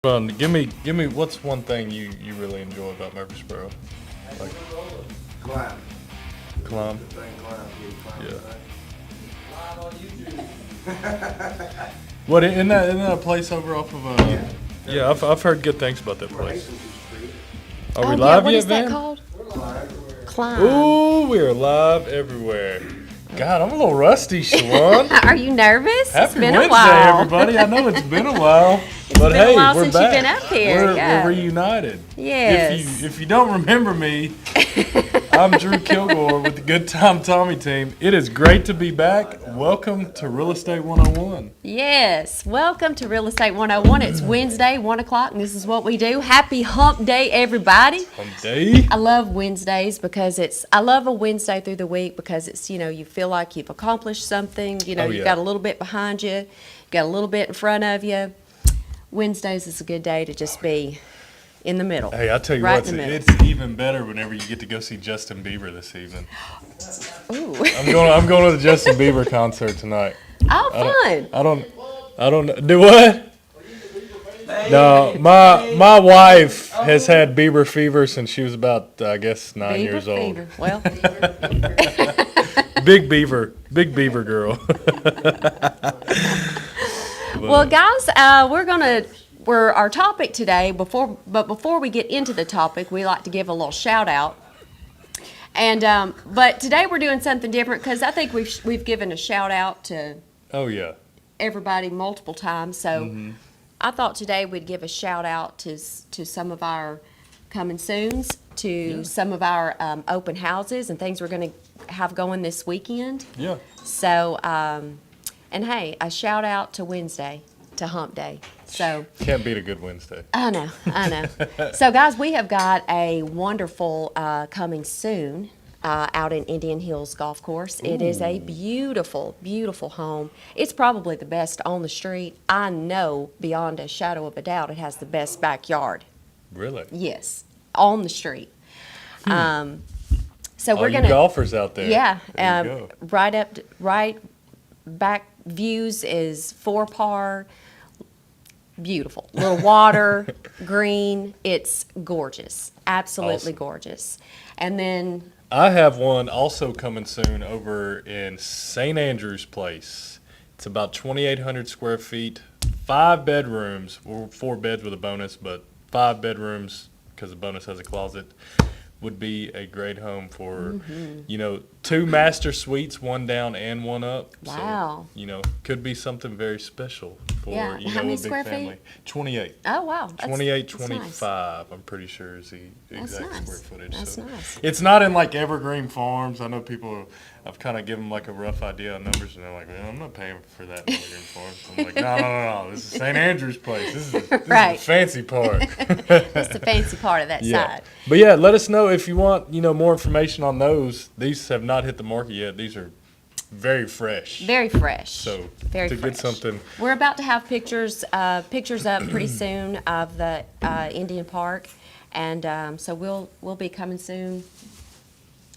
Fun. Give me. What's one thing you really enjoy about Murfreesboro? Like Climb. climb. Yeah. What isn't that a place over off of Yeah, I've heard good things about that place. Are we live what yet, is Van? that called? Climb. Ooh, we're live everywhere. God, I'm a little rusty, Shawan. Are you nervous? Happy It's been Wednesday, a while. everybody. I know it's been a while, but been a hey, while we're since back. you've been up here, yeah. We're reunited. Yes. If you don't remember me, I'm Drew Kilgore with the Good Time Tommy team. It is great to be back. Welcome to Real Estate 101. Yes. Welcome to Real Estate 101. It's Wednesday, 1 o'clock, and this is what we do. Happy Hump Day, everybody. Hump Day. I love Wednesdays because I love a Wednesday through the week because it's, you feel like you've accomplished something. You've got a little bit behind you, you've got a little bit in front of you. Wednesdays is a good day to just be in the middle. Hey, I tell you right what, in the middle. it's even better whenever you get to go see Justin Bieber this evening. Ooh. I'm going to the Justin Bieber concert tonight. Oh, fun. I don't do what? No, my wife has had Bieber fever since she was about, I guess, 9 years old. Fever. Well, Big Beaver girl. well, guys, our topic today. Before we get into the topic, we like to give a little shout out. And but today we're doing something different because I think we've given a shout out to everybody multiple times. So I thought today we'd give a shout out to some of our coming soons, to some of our open houses and things we're going to have going this weekend. Yeah. So, and hey, a shout out to Wednesday, to Hump Day. So Can't beat a good Wednesday. I know. So, guys, we have got a wonderful coming soon out in Indian Hills Golf Course. It is a beautiful, beautiful home. It's probably the best on the street. I know beyond a shadow of a doubt it has the best backyard. Really? Yes, on the street. So All we're you gonna golfers out there. Yeah, There you go. right back views is 4-par. Beautiful. Little water, green. It's gorgeous. Absolutely Awesome. gorgeous. And then I have one also coming soon over in St. Andrew's Place. It's about 2,800 square feet, 5 bedrooms, or 4 beds with a bonus, but 5 bedrooms because the bonus has a closet. Would be a great home for, 2 master suites, 1 down and 1 up. Wow. So, could be something very special for, Yeah. How a many big square family. feet? 28. oh wow, that's, 28, that's 25, I'm pretty sure is the That's exact nice. square footage. That's so. nice. It's not in like Evergreen Farms. I know people, I've kind of given them like a rough idea on numbers and they're like, well, I'm not paying for that in Evergreen Farms. I'm like, no. This is St. Andrew's Place. This is the Right. fancy part. That's the fancy part of that Yeah. side. But yeah, let us know if you want, more information on those. These have not hit the market yet. These are very fresh. Very fresh. So very to fresh. get something. We're about to have pictures up pretty soon of the Indian Park, and so we'll be coming soon.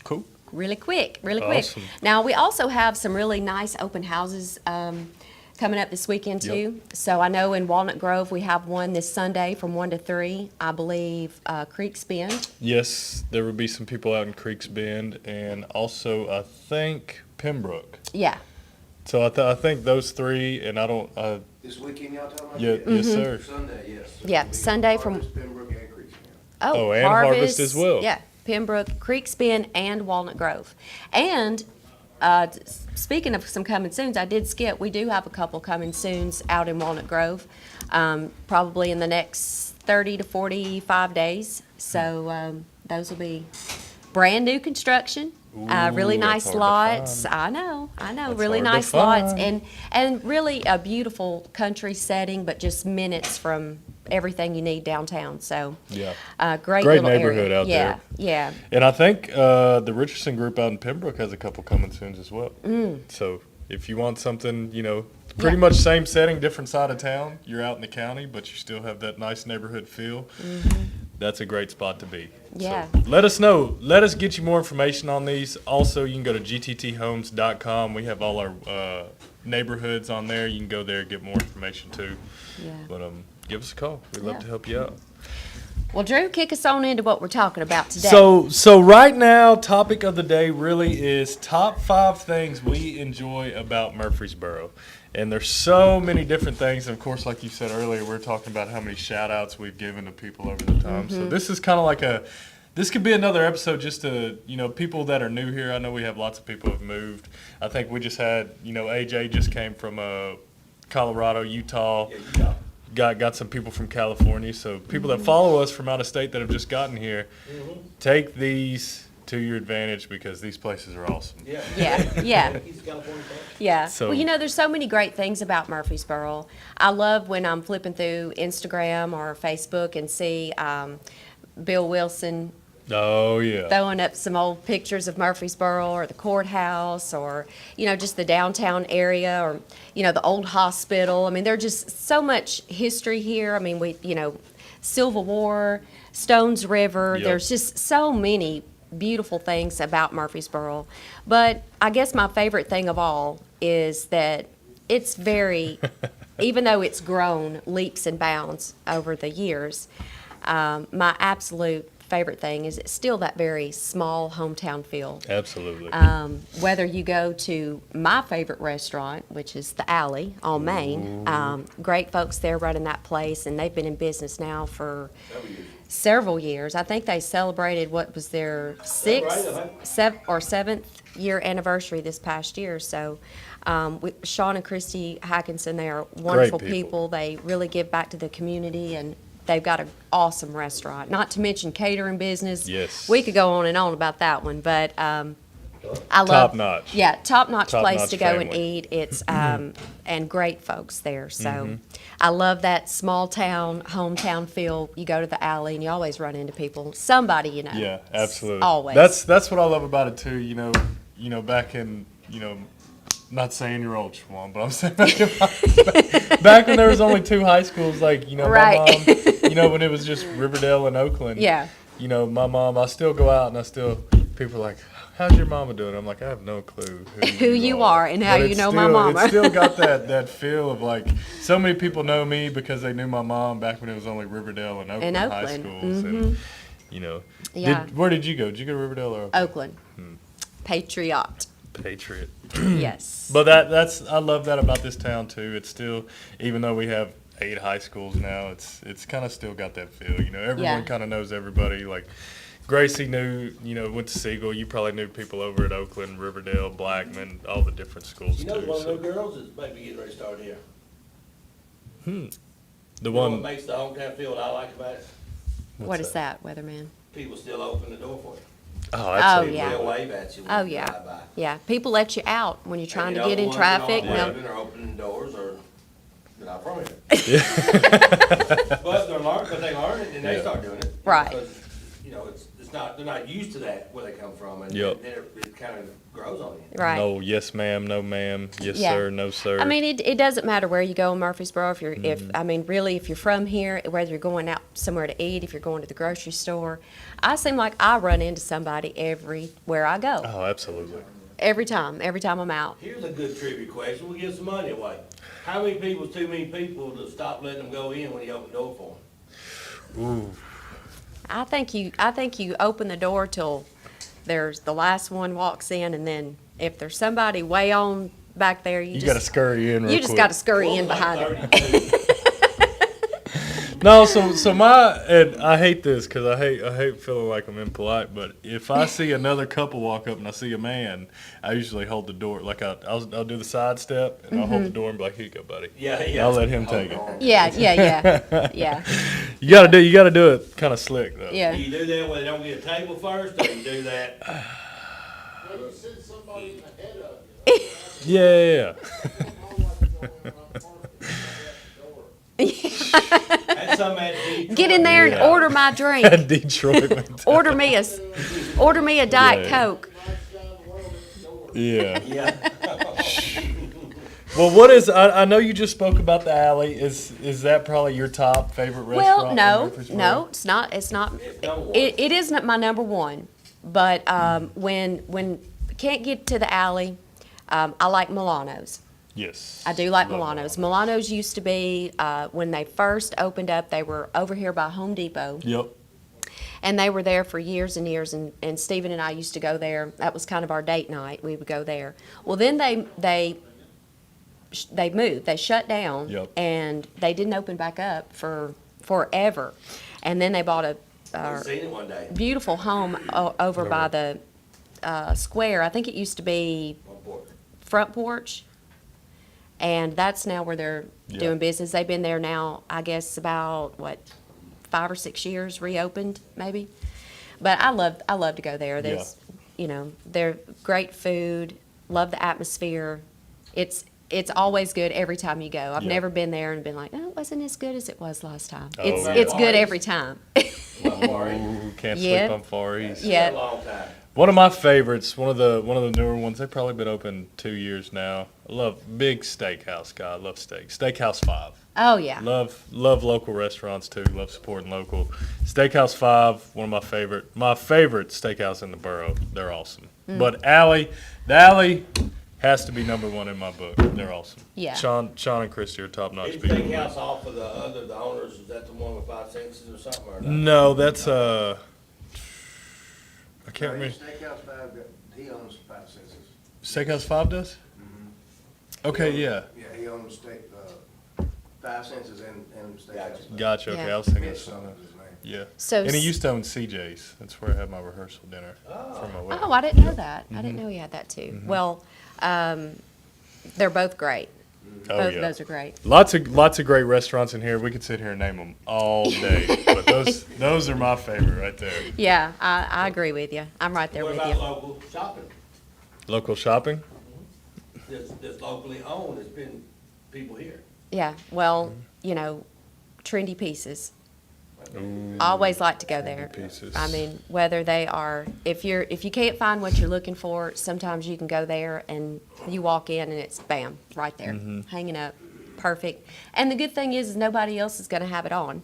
Cool. Really quick. Awesome. Now, we also have some really nice open houses coming up this weekend, too. So I know in Walnut Grove, we have one this Sunday from 1 to 3. I believe Creeks Bend. Yes, there will be some people out in Creeks Bend and also I think Pembroke. Yeah. So I think those 3, and I don't. This weekend y'all talking about? Yes, sir. Sunday, yes. Yeah, Sunday from... Harvest, Pembroke, and Creeks. Oh, and Harvest as well. Yeah, Pembroke, Creeks Bend, and Walnut Grove. And speaking of some coming soons, I did skip. We do have a couple coming soons out in Walnut Grove, probably in the next 30 to 45 days. So those will be brand new construction. Really Ooh, nice that's hard to lots. find. I know. That's Really hard to nice lots, find. and really a beautiful country setting, but just minutes from everything you need downtown. So Yeah. great Great little neighborhood area. out there. Yeah. And I think the Richardson Group out in Pembroke has a couple coming soon as well. So if you want something, pretty much same setting, different side of town. You're out in the county, but you still have that nice neighborhood feel. That's a great spot to be. Yeah. So let us know. Let us get you more information on these. Also, you can go to gtthomes.com. We have all our neighborhoods on there. You can go there and get more information too. Yeah. But give us a call. We'd love Yeah. to help you out. Well, Drew, kick us on into what we're talking about today. So right now, topic of the day really is top 5 things we enjoy about Murfreesboro. And there's so many different things. And of course, like you said earlier, we're talking about how many shout outs we've given to people over the time. So this is kind of like this could be another episode just to, people that are new here. I know we have lots of people who have moved. I think we just had, AJ just came from Colorado, Utah. Yeah. Got some people from California. So people that follow us from out of state that have just gotten here, take these to your advantage because these places are awesome. Yeah. Yeah. He's a California fan. Yeah. So- Well, there's so many great things about Murfreesboro. I love when I'm flipping through Instagram or Facebook and see Bill Wilson Oh, yeah. throwing up some old pictures of Murfreesboro or the courthouse or, just the downtown area or, the old hospital. I mean, there's just so much history here. I mean, Civil War, Stones River. Yep. There's just so many beautiful things about Murfreesboro. But I guess my favorite thing of all is that it's very, even though it's grown leaps and bounds over the years, my absolute favorite thing is it's still that very small hometown feel. Absolutely. Whether you go to my favorite restaurant, which is the Alley on Main, great folks there running that place, and they've been in business now for several years. I think they celebrated what was their seventh year anniversary this past year. So Sean and Christy Hackinson, they are wonderful Great people. They really give back to the community, and they've got an awesome restaurant, not to mention catering business. Yes. We could go on and on about that one, but I love Top notch. Yeah, top-notch place Top-notch to go and family. eat. It's and great folks there. So I love that small town, hometown feel. You go to the Alley and you always run into people, somebody you know. Yeah, absolutely. Always. That's what I love about it too. Back in not saying you're old, Schwan, but I'm saying back when there was only 2 high schools, like Right. my mom, when it was just Riverdale and Oakland. Yeah. My mom, I still go out and people are like, how's your mama doing? I'm like, I have no clue Who you are and how But you it's know my still- mama. It's still got that feel of like, so many people know me because they knew my mom back when it was only Riverdale and Oakland, high Oakland, schools. And, Yeah. where did you go? Did you go to Riverdale or Oakland. Patriot. Patriot? Yes. But I love that about this town too. It's still, even though we have 8 high schools now, it's kind of still got that feel. Everyone Yeah. kind of knows everybody. Like Gracie knew, went to Siegel. You probably knew people over at Oakland, Riverdale, Blackman, all the different schools You know, too. one of So. the girls is maybe getting ready to start here. The You know one. what makes the hometown feel what I like about it? What is that, Weatherman? People still open the door for you. Oh, absolutely. yeah. They'll wave at you when Oh, you yeah. drive by. Yeah, people let you out when you're trying to And get the in ones that traffic. aren't No. waving or opening doors or they're not from here. But they learn it and they Yeah. start doing it. Right. Because, they're not used to that where they come from and Yep. then it kind of grows on you. Right. No, yes, ma'am. No, ma'am. Yes, Yeah. sir. No, sir. I mean, it doesn't matter where you go in Murfreesboro. If you're, Mm-hmm. really, if you're from here, whether you're going out somewhere to eat, if you're going to the grocery store, I seem like I run into somebody everywhere I go. Oh, absolutely. Every time I'm out. Here's a good trivia question. We'll give some money away. How many people is too many people to stop letting them go in when you open the door for them? Ooh. I think you open the door till there's the last one walks in, and then if there's somebody way on back there, You got to scurry in real you just quick. got to scurry in Like behind it. 32. No, so and I hate this because I hate feeling like I'm impolite. But if I see another couple walk up and I see a man, I usually hold the door. Like I'll do the side step and I'll hold the door and be like, "Here you go, buddy." Yeah, yeah. I'll let him take it. Yeah. Yeah. You gotta do it kind of slick though. Yeah. Do you do that when they don't get a table first, or you do that? Yeah. That's something at Detroit. Get in there Yeah. and order my drink. Detroit. mentality. Order me a Diet Yeah. Coke. Yeah. Yeah. Well, what is? I know you just spoke about the Alley. Is that probably your top favorite restaurant? Well, in no, Murfreesboro? no, it's not. It's not. It isn't my number one. But when can't get to the Alley, I like Milano's. Yes. I do like Love Milano's. Milano's used to be, when they first opened up, they were over here by Home Depot. Yep. And they were there for years and years, and Stephen and I used to go there. That was kind of our date night. We would go there. Well, then they moved. They shut down, Yep. and they didn't open back up for forever. And then they bought a I've seen it one day. beautiful home over by the square. I think it used to be One port. Front Porch, and that's now where they're Yeah. doing business. They've been there now, I guess, about 5 or 6 years, reopened maybe. But I love to go there. There's, they're great food. Love the atmosphere. It's always good every time you go. I've Yeah. never been there and been like, oh, it wasn't as good as it was last time. Oh, It's yeah. it's good every time. Ooh, can't Yeah. sleep on Far East. Yeah. It's been a long time. One of my favorites, one of the newer ones. They've probably been open 2 years now. I love big steakhouse guy. I love steak. Steakhouse 5. Oh yeah. Love local restaurants too. Love supporting local. Steakhouse 5, one of my favorite steakhouse in the borough. They're awesome. Mm. But the Alley has to be number 1 in my book. They're awesome. Yeah. Sean and Christy are top notch Is people. steakhouse off of the owners, is that the one with 5 senses or something, or not? No, that's I can't remember. Steakhouse 5, he owns 5 Senses. Steakhouse 5 does? Okay, yeah. Yeah, he owns 5 Senses and Steakhouse 5. Gotcha. Okay, Yeah. I was thinking of Mitch something. something is his name. Yeah. So And he s- used to own CJ's. That's where I had my rehearsal dinner for my wedding. Oh, I didn't know that. I Mm-hmm. didn't know you had that too. Well, they're both great. Oh, Both yeah. of those are great. Lots of great restaurants in here. We could sit here and name them all day, but those are my favorite right there. Yeah, I agree with you. I'm right there What with about you. local shopping? Local shopping. That's locally owned, it's been people here. Yeah, well, trendy pieces. Always like to go there. Pieces. I mean, whether they are, if you can't find what you're looking for, sometimes you can go there and you walk in and it's bam, right there, hanging up, perfect. And the good thing is nobody else is going to have it on.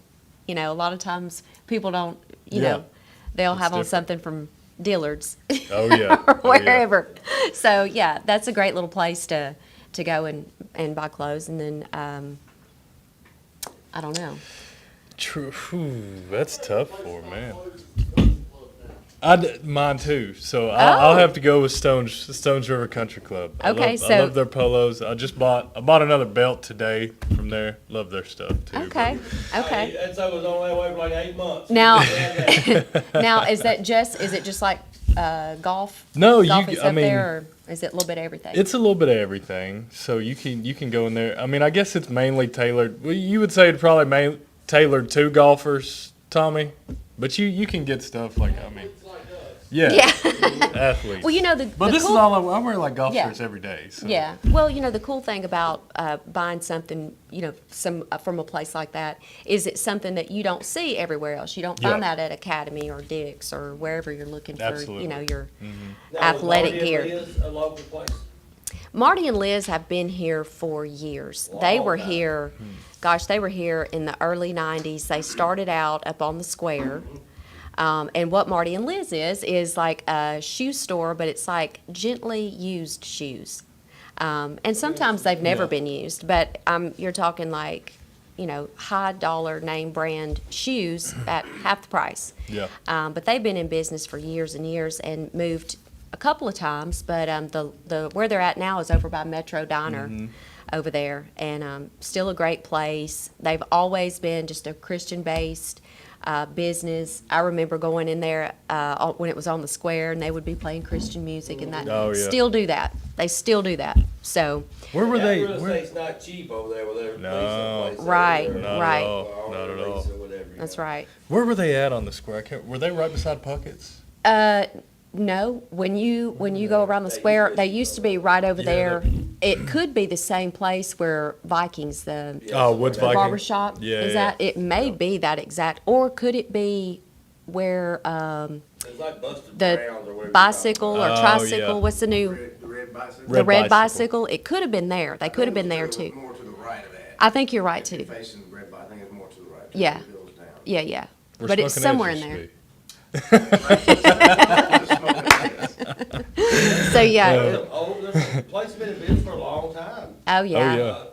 A lot of times people don't, Yeah. they'll It's have on different. something from Dillard's Oh yeah. or Oh, yeah. wherever. So yeah, that's a great little place to go and buy clothes. And then I don't know. True. Whew, that's tough for man. Mine too. So I'll Oh. have to go with Stones River Country Club. Okay, I so- love their polos. I bought another belt today from there. Love their stuff too. Okay. Okay. Hey, that stuff was on that way for like 8 months. Now- Yeah, Now, is it just like golf? No, golf you- is I up mean- there, or is it a little bit of everything? It's a little bit of everything. So you can go in there. I mean, I guess it's mainly tailored. Well, you would say it's probably tailored to golfers, Tommy. But you can get stuff like yeah, Yeah. athletes. Well, But the this cool, is all I wear like golf Yeah. shirts every day. So. Yeah. Well, the cool thing about buying something, from a place like that is it's something that you don't see everywhere else. You don't find Yeah. that at Academy or Dick's or wherever you're looking for, Absolutely. your Now, athletic was Marty gear. and Liz a local place? Marty and Liz have been here for years. They were here, they were here in the early 90s. They started out up on the square. And what Marty and Liz is like a shoe store, but it's like gently used shoes. And sometimes they've never Yeah. been used, but you're talking like, high dollar name brand shoes at half the price. Yeah. But they've been in business for years and years and moved a couple of times, but the where they're at now is over by Metro Diner over there, and still a great place. They've always been just a Christian-based business. I remember going in there when it was on the square, and they would be playing Christian music, and that Oh, yeah. still do that. They still do that. So Where were they? Real Where, estate's not cheap over there, where they're No. leasing places. Right, over there. right. Or Not at all. lease or whatever, you that's know. right. where were they at on the square? Were they right beside Puckett's? No, when you go around the square, they used to be right over Yeah, there. It could be the same place where Vikings, the Oh, Woods Viking. barber shop Yeah, is yeah. at. It may be that exact, or could it be where It's like Buster the Brown's or whatever you call it. bicycle or Oh, tricycle? yeah. What's the new The red bicycle. the red bicycle. bicycle? It could have been there. They could have been there too. More to the right of that. I think you're right If you're too. facing the red bicycle, I think it's more to the right. Yeah. It goes down. Yeah. Where But it's Smoking somewhere Edge in used to there. be. So, yeah. There's a place been in business for a long time. Oh, yeah. yeah.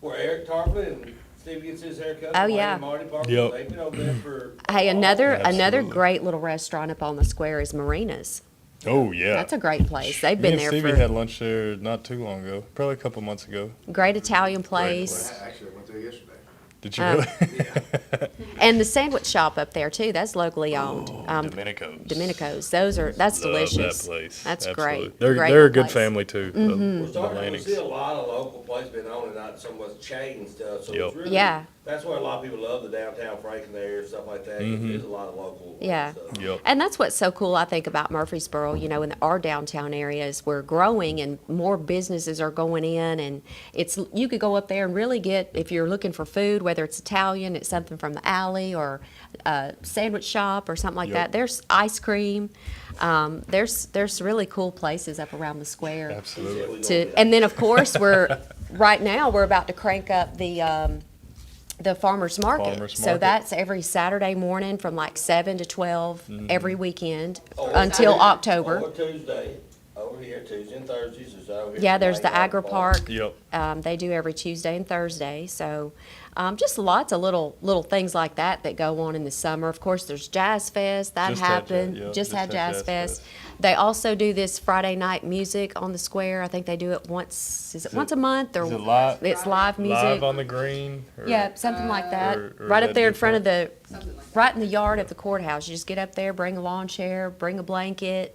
Where Eric Tarplin and Steve gets his haircut. Oh, Wayne yeah. and Marty Parker, Yep. they've been over there for. Hey, another Absolutely. great little restaurant up on the square is Marina's. Oh, yeah. That's a great place. They've Me been and there Stevie for had lunch there not too long ago, probably a couple months ago. great Italian place. place. Actually, I went there yesterday. Did you really? And the sandwich shop up there too, that's locally owned. Domenico's. Domenico's. That's Love delicious. that place. That's Absolutely. great. They're Great they're a good place. family too. Mm-hmm. We're The starting to Lannings. see a lot of local places been on and not so much chain stuff, so Yep. it's really. Yeah. That's where a lot of people love the downtown Franklin area, stuff like that. There's a lot of local Yeah. stuff. Yep. And that's what's so cool, I think, about Murfreesboro, in our downtown areas, we're growing and more businesses are going in, and you could go up there and really get, if you're looking for food, whether it's Italian, it's something from the alley, or a sandwich shop or something like Yep. that. There's ice cream. There's really cool places up around the square. Absolutely. And then, of course, right now, we're about to crank up the farmer's market. Farmer's So market. that's every Saturday morning from like 7 to 12 every weekend Or until Tuesday, October. Or Tuesday, over here, Tuesday and Thursdays, is over here. Yeah, there's the Agri Park. Yep. They do every Tuesday and Thursday. So just lots of little things like that go on in the summer. Of course, there's Jazz Fest. That Just had happened. Jazz- yep, Just had Jazz Jazz Fest. Fest. They also do this Friday night music on the square. I think they do it once. Is it once a month or Is it live? it's live music? Live on the green? Or- Yeah, something like that. or Right is up that there in front of different? right in the yard of the courthouse. You just get up there, bring a lawn chair, bring a blanket,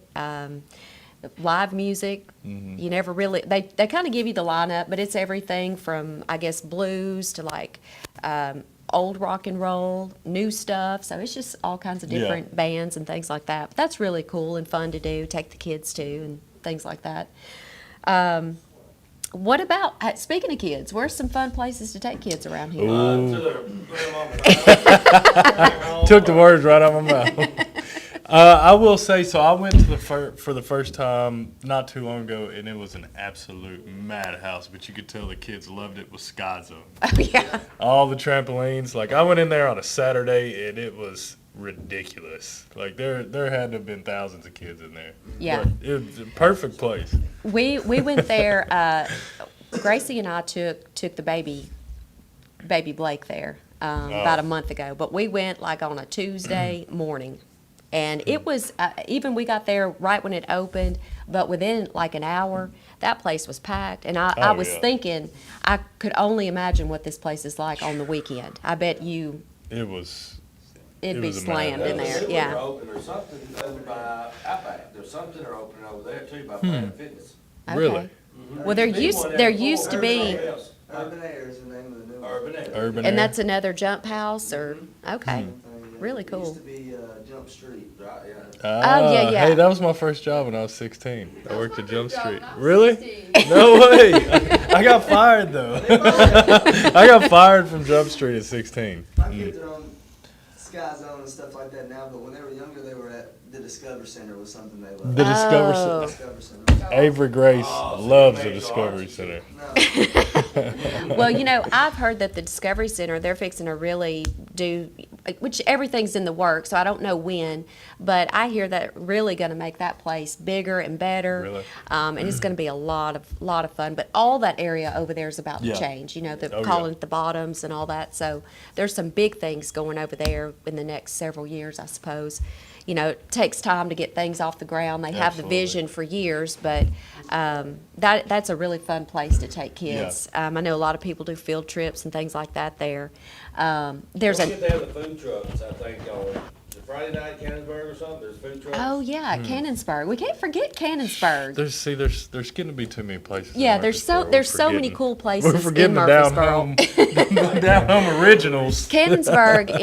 live music. Mm-hmm. You never really, they kind of give you the lineup, but it's everything from, I guess, blues to like old rock and roll, new stuff. So it's just all kinds of Yeah. different bands and things like that. But that's really cool and fun to do, take the kids to and things like that. What about, speaking of kids, where's some fun places to take kids around here? To their grandmama's house. Took the words right out of my mouth. I will say, so I went to for the first time not too long ago, and it was an absolute madhouse, but you could tell the kids loved it, was Sky Zone. Oh, yeah. All the trampolines. Like, I went in there on a Saturday, and it was ridiculous. Like, there had to have been thousands of kids in there. Yeah. But it was a perfect place. We went there. Gracie and I took the baby Blake there about a month ago. But we went like on a Tuesday morning, and it was even we got there right when it opened. But within like an hour, that place was packed. And I was yeah. thinking I could only imagine what this place is like on the weekend. I bet you It was. it'd It be was a slammed in madhouse. there. There's Yeah. open or something over by Outback. There's something they're opening over there too by Planet Fitness. Really? Okay. Well, there used to be. Urban Air is the name of the new one. Urban Air. Urban And Air. that's another jump house, or okay, really It cool. used to be Jump Street. Right, yeah. Oh, yeah, yeah. Hey, that was my first job when I was 16. I worked at Jump Street. Really? No way. I got fired though. I got fired from Jump Street at 16. My kids are on Sky Zone and stuff like that now, but when they were younger, they were at the Discovery Center was something they loved. The Discover Oh. Discovery Center. Avery Grace Oh, so loves you the made Discovery arts. Center. No, Well, I've heard that the Discovery Center, they're fixing to really do, which everything's in the works, so I don't know when, but I hear that really going to make that place bigger and better. Really? And it's going to be a lot of fun. But all that area over there is about Yeah. to change. The Oh, calling yeah. it the bottoms and all that. So there's some big things going over there in the next several years, I suppose. It takes time to get things off the ground. They have the Absolutely. vision for years, but that's a really fun place to take kids. I know a lot of people do field trips and things like that there. There's Don't forget a they have the food trucks, I think, on the Friday night Canonsburg or something. There's food trucks. oh yeah, Cannonsburg. We can't forget Cannonsburg. There's getting to be too many places. in Yeah, there's so Murfreesboro. We're many forgetting- cool places We're forgetting in the down Murfreesboro. home, the down home originals. Cannonsburg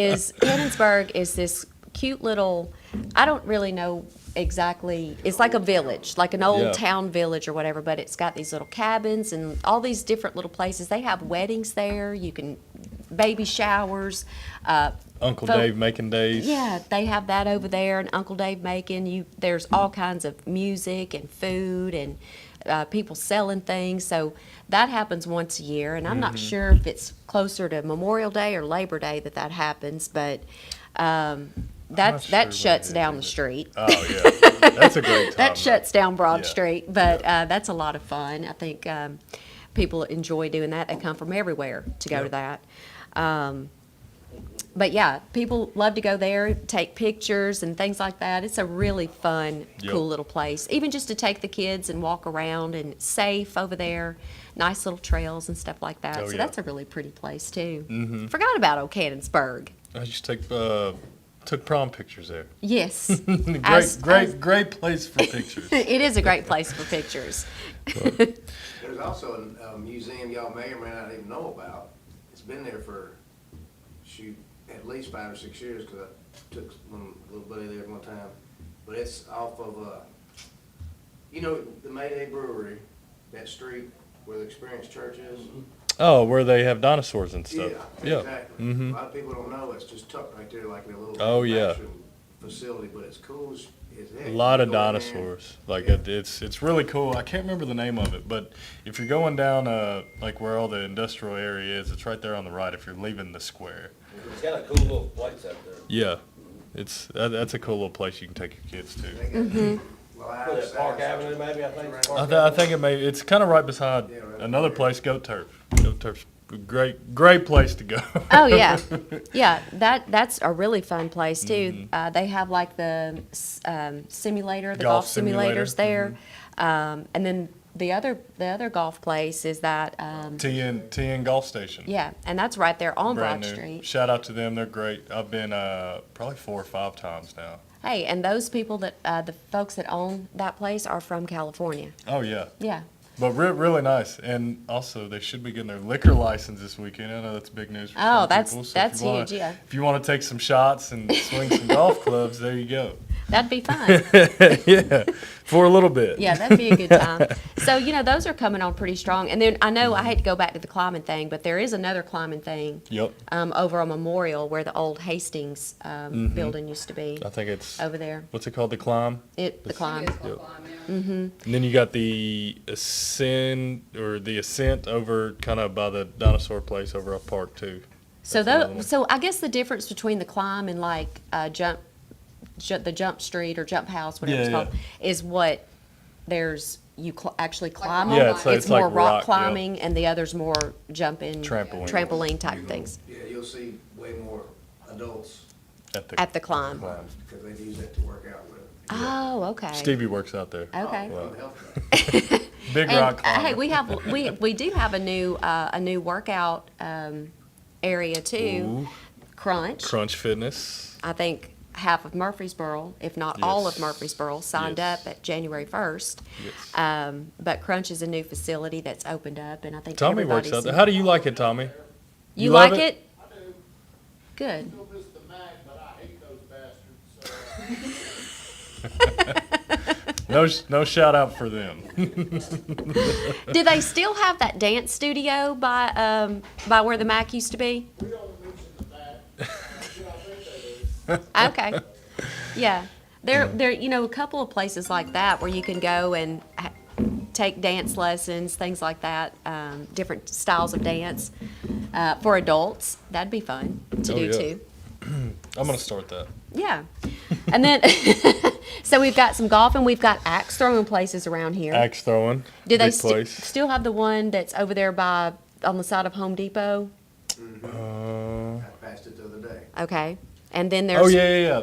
is this cute little, I don't really know exactly, it's like a village, like an old Yeah. town village or whatever, but it's got these little cabins and all these different little places. They have weddings there, you can, baby showers. Uncle Folk- Dave making days. Yeah, they have that over there, and Uncle Dave making. There's all kinds of music and food and people selling things. So that happens once a year, and I'm not sure if it's closer to Memorial Day or Labor Day that happens, but not sure that what shuts it is, down the is it? street. Oh yeah. That's a great time. That shuts down Broad Yeah. Street, but that's a lot of fun. I think people enjoy doing that. They come from everywhere to go to that. But yeah, people love to go there, take pictures and things like that. It's a really fun, Yep. cool little place. Even just to take the kids and walk around, and it's safe over there. Nice little trails and stuff like that. Oh, So yeah. that's a really pretty place too. Mm-hmm. Forgot about O'Cannonsburg. I just took prom pictures there. Yes. Great place for pictures. It is a great place for pictures. There's also a museum y'all may or may not even know about. It's been there for, shoot, at least 5 or 6 years, because I took one little buddy there one time. But it's off of, the Mayday Brewery, that street where the Experience Church is? Oh, where they have dinosaurs and stuff. Yeah, exactly. Mhm. A lot of people don't know, it's just tucked right there like a little Oh, yeah. manufacturing facility, but it's cool as heck. A lot of You go in there, dinosaurs. Like Yeah. it's really cool. I can't remember the name of it, but if you're going down like where all the industrial area is, it's right there on the right. If you're leaving the square. It's got a cool little place up there. Yeah, that's a cool little place you can take your kids to. They got live Where that Park sounds. Avenue, maybe, I think. it's I, Park th- I Avenue. think it's kind of right beside Yeah, right another there. place, Goat Turf. Goat Turf's a great place to go. Oh yeah, yeah. That's a really fun place too. Mm-hmm. They have like the simulator, the Golf golf simulator, simulators there, and then the other golf place is that TN Golf Station. yeah, and that's right there on Brand Broad new. Street. Shout out to them. They're great. I've been probably 4 or 5 times now. Hey, and those people that the folks that own that place are from California. Oh yeah. Yeah. But really nice, and also they should be getting their liquor license this weekend. I know that's big news for Oh, some that's- people. So that's if you wanna, huge, yeah. If you want to take some shots and swing some golf clubs, there you go. That'd be fun. Yeah, for a little bit. Yeah, that'd be a good time. So, those are coming on pretty strong. And then I know I hate to go back to the climbing thing, but there is another climbing thing Yep. over on Memorial where the old Hastings building used to be I think it's over there. what's it called? The climb. The climb. Yep. And then you got the ascent over kind of by the dinosaur place over off Park too. So That's another one. so I guess the difference between the climb and like the jump street or jump house, whatever it's Yeah, called, is what there's actually climb rock on. Yeah, it's more like rock rock, yeah. climbing, and the other's more jumping, Trampoline. type things Yeah, you'll see way more adults, at the climb. because they use that to work out with. Oh, okay. Stevie works out there. Okay. From health. Big And, rock climber. hey, we do have a new workout area too. Ooh, Crunch. Crunch Fitness. I think half of Murfreesboro, if not all of Yes. Murfreesboro, signed Yes. up at January 1st. Yes. But Crunch is a new facility that's opened up, and I think Tommy works everybody's out there. How do you like it, Tommy? You love like it? it? Good. Still miss the Mac, but I hate those bastards, No shout out for them. Do they still have that dance studio by where the Mac used to be? we don't mention the Mac. I think they do. Okay. Yeah. There, a couple of places like that where you can go and take dance lessons, things like that, different styles of dance for adults. That'd be fun to Oh, do yeah. too. I'm gonna start that. Yeah. And then, so we've got some golf and we've got axe throwing places around here. Axe throwing. Do they big place. still have the one that's over there on the side of Home Depot? Uh, I passed it the other day. Okay. And then there's oh yeah.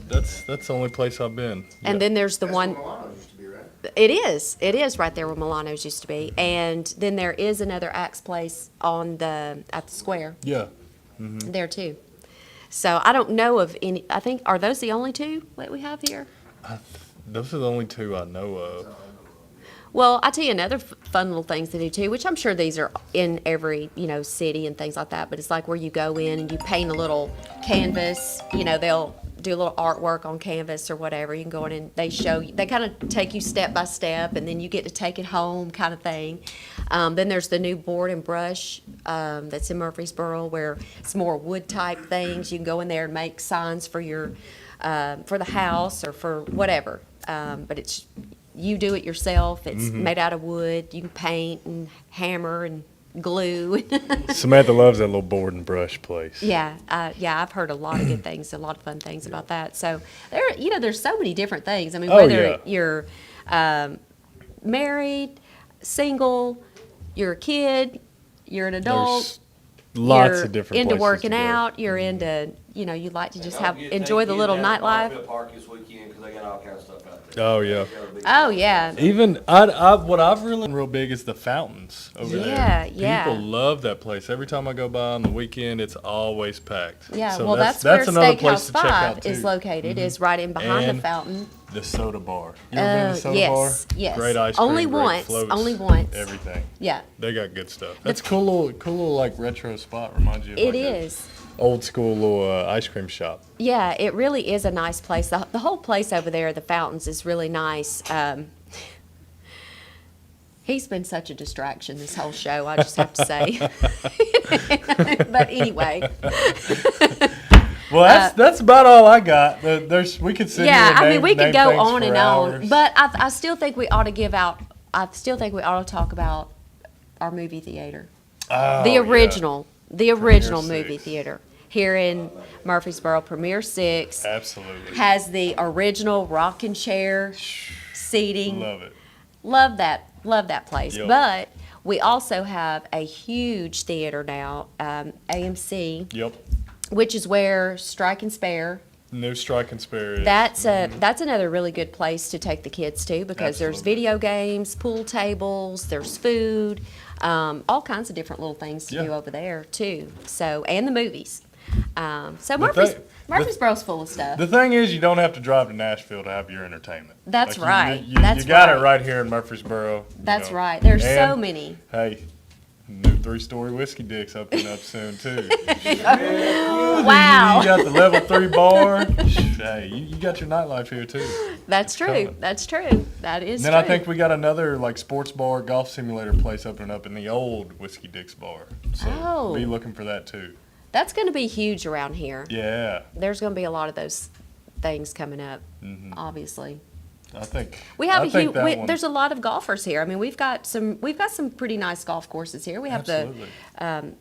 That's the only place I've been. and Yeah. then there's the That's one. where Milano's used to be, right? It is right there where Milano's used to be, and then there is another axe place at the square Yeah. there too. So I don't know of any. I think are those the only two that we have here? Those are the only 2 I know of. Well, I tell you another fun little things to do too, which I'm sure these are in every city and things like that. But it's like where you go in and you paint a little canvas. They'll do a little artwork on canvas or whatever. You can go in and they show you. They kind of take you step by step, and then you get to take it home, kind of thing. Then there's the new board and brush that's in Murfreesboro, where it's more wood type things. You can go in there and make signs for your for the house or for whatever. But it's you do it yourself. It's made out of wood. You can paint and hammer and glue. Samantha loves that little board and brush place. Yeah, I've heard a lot of good things, a lot of fun things about that. So there's so many different things. I mean, Oh, whether yeah. you're married, single, you're a kid, you're an adult, There's lots you're of different into places working to go. out, you're into, you like to just Don't enjoy the take little kids down to nightlife. Bonneville Park this weekend, 'cause they got all kinds of stuff out there. Oh, yeah. Oh yeah, Even what I've really real big is the fountains over there. Yeah. People love that place. Every time I go by on the weekend, it's always packed. yeah. So Well, that's where another place Steakhouse to check out 5 too. is located. Is right in behind And the fountain. The soda bar. You ever been to the soda Yes, bar? yes. Great ice cream. Only great once, floats, only once. Everything. Yeah, They got good stuff. That's cool little like retro spot. Reminds you of it like a is. old school little ice cream shop. Yeah, it really is a nice place. The whole place over there, the fountains, is really nice. He's been such a distraction this whole show, I just have to say. But anyway, Well, that's about all I got. We could sit here yeah, and I mean, name- we could name go things on for and hours. on, but I still think we ought to give out. I still think we ought to talk about our movie theater, Oh, the yeah. original Premier movie 6. theater here in Murfreesboro. Premier 6 Absolutely. has the original rocking chair seating. Love it. Love that place. Yep. But we also have a huge theater now, AMC, Yep. which is where Strike and Spare. New Strike and Spare is. That's another really good place to take the kids to, because there's Absolutely. video games, pool tables, there's food, all kinds of different little things to Yeah. do over there too. So, and the movies. So thing- Murfreesboro's full of stuff. The thing is, you don't have to drive to Nashville to have your entertainment. That's Like, right. You That's got it right. right here in Murfreesboro. That's right. There's so And, many. Hey, new 3-story Whiskey Dick's opening up soon too. Wow. You got the level 3 bar. Hey, you got your nightlife here too. That's true. coming. That's true. That is And then true. I think we got another like sports bar, golf simulator place opening up in the old Whiskey Dick's bar. So Oh. be looking for that too. That's going to be huge around here. Yeah, There's going to be a lot of those things coming up, Mm-hmm. obviously. I think We have I a think huge. that one- There's a lot of golfers here. I mean, we've got some pretty nice golf courses here. We have Absolutely.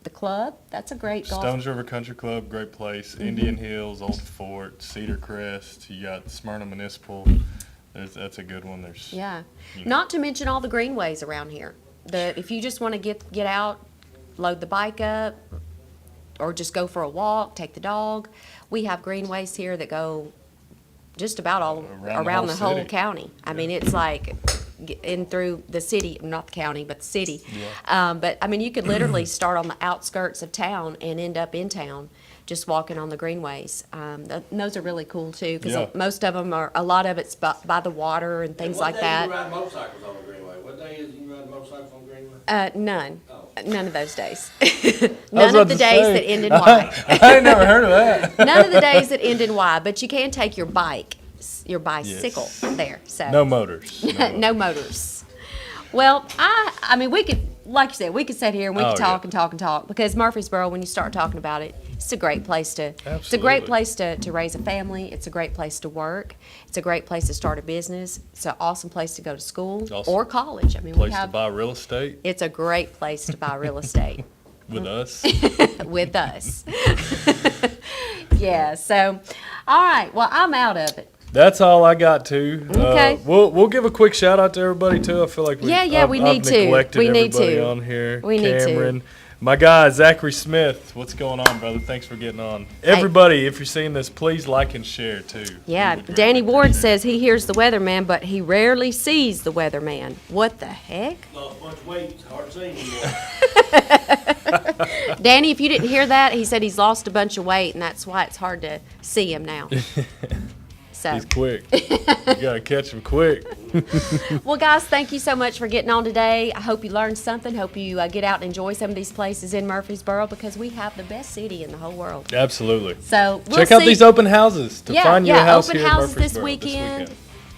the club. That's a great golf. Stones River Country Club, great place. Mm-hmm. Indian Hills, Old Fort, Cedar Crest. You got Smyrna Municipal. That's a good one. There's Yeah. you know. Not to mention all the greenways around here. If you just want to get out, load the bike up, or just go for a walk, take the dog, we have greenways here that go just about all around the whole city. county. I mean, it's like in through the city, not the county, but the city. But I mean, you could literally start on the outskirts of town and end up in town just walking on the greenways. Those are really cool too, because Yeah. most of them a lot of it's by the water and things like What day that. you ride motorcycles on the Greenway? What day is you ride motorcycles on the Greenway? None. Oh. None of those days. was None about of the to days say. that end in Y. I ain't never heard of that. None of the days that end in Y. But you can take your bicycle there. So No motors. no motors. Well, I mean, we could, like you said, we could sit here and we Oh, could talk yeah. and talk and talk, because Murfreesboro, when you start talking about it, it's a great place to. It's a Absolutely. great place to raise a family. It's a great place to work. It's a great place to start a business. It's an awesome place to go to school Awesome. or college. I mean, we Place to have. buy real estate It's a great place to buy real estate. with us. With us. Yeah, so, all right, well, I'm out of it. That's all I got too. Okay. We'll give a quick shout out to everybody too. I feel like Yeah, we I've need to. neglected We need everybody to. on here. We need to. Cameron, my guy Zachary Smith. What's going on, brother? Thanks for getting on. Everybody, if you're seeing this, please like and share too. Yeah, We would greatly Danny Ward appreciate says he hears the weatherman, but he rarely sees the weatherman. What the heck? Lost a bunch of weight, it's hard to see anymore. Danny, if you didn't hear that, he said he's lost a bunch of weight, and that's why it's hard to see him now. So, He's quick. You gotta catch him quick. well, guys, thank you so much for getting on today. I hope you learned something. Hope you get out and enjoy some of these places in Murfreesboro, because we have the best city in the whole world. Absolutely. So we'll Check out see. these open houses to find you a house open here in houses this Murfreesboro weekend.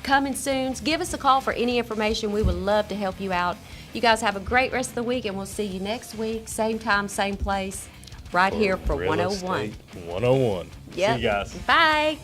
Coming soon. Give us a call for any information. We would love to help you out. You guys have a great rest of the week, and we'll see you next week, same time, same place, right here for Real 101. Estate 101. Yep. See you guys. Bye.